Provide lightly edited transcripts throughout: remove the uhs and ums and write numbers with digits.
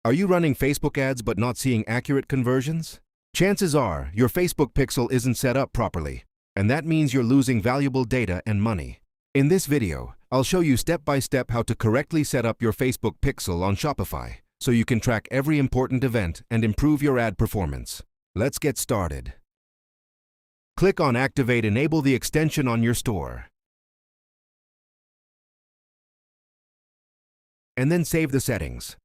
Are you running Facebook ads but not seeing accurate conversions? Chances are your Facebook pixel isn't set up properly, and that means you're losing valuable data and money. In this video, I'll show you step by step how to correctly set up your Facebook pixel on Shopify so you can track every important event and improve your ad performance. Let's get started. Click on Activate Enable the extension on your store. And then save the settings.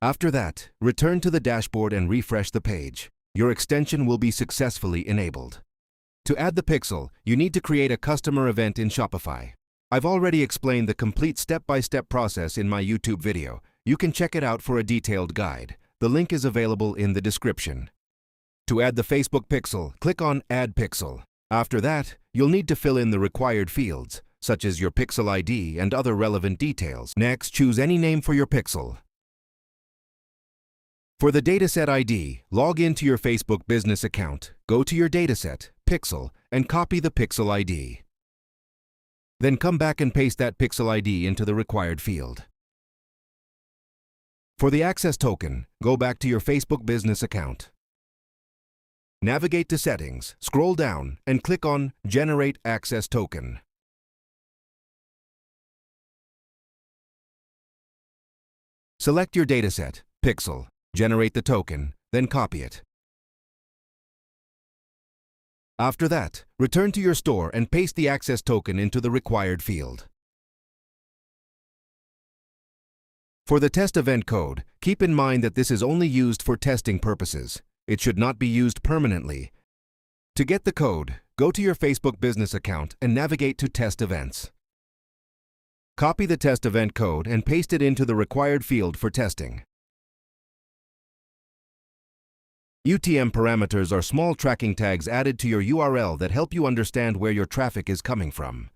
After that, return to the dashboard and refresh the page. Your extension will be successfully enabled. To add the pixel, you need to create a customer event in Shopify. I've already explained the complete step-by-step process in my YouTube video. You can check it out for a detailed guide. The link is available in the description. To add the Facebook pixel, click on Add Pixel. After that, you'll need to fill in the required fields, such as your pixel ID and other relevant details. Next, choose any name for your pixel. For the dataset ID, log into your Facebook business account, go to your dataset, pixel, and copy the pixel ID. Then come back and paste that pixel ID into the required field. For the access token, go back to your Facebook business account. Navigate to Settings, scroll down, and click on Generate Access Token. Select your dataset, pixel, generate the token, then copy it. After that, return to your store and paste the access token into the required field. For the test event code, keep in mind that this is only used for testing purposes. It should not be used permanently. To get the code, go to your Facebook business account and navigate to Test Events. Copy the test event code and paste it into the required field for testing. UTM parameters are small tracking tags added to your URL that help you understand where your traffic is coming from.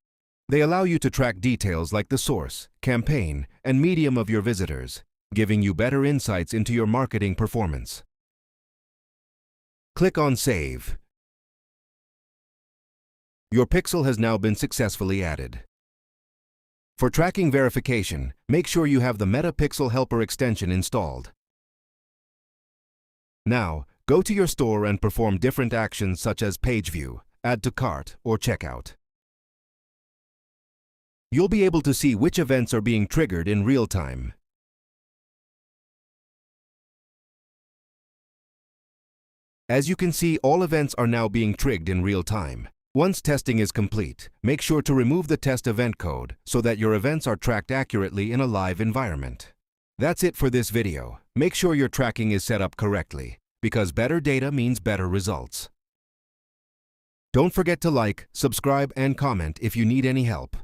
They allow you to track details like the source, campaign, and medium of your visitors, giving you better insights into your marketing performance. Click on Save. Your pixel has now been successfully added. For tracking verification, make sure you have the Meta Pixel Helper extension installed. Now, go to your store and perform different actions such as page view, add to cart, or checkout. You'll be able to see which events are being triggered in real time. As you can see, all events are now being triggered in real time. Once testing is complete, make sure to remove the test event code so that your events are tracked accurately in a live environment. That's it for this video. Make sure your tracking is set up correctly, because better data means better results. Don't forget to like, subscribe, and comment if you need any help.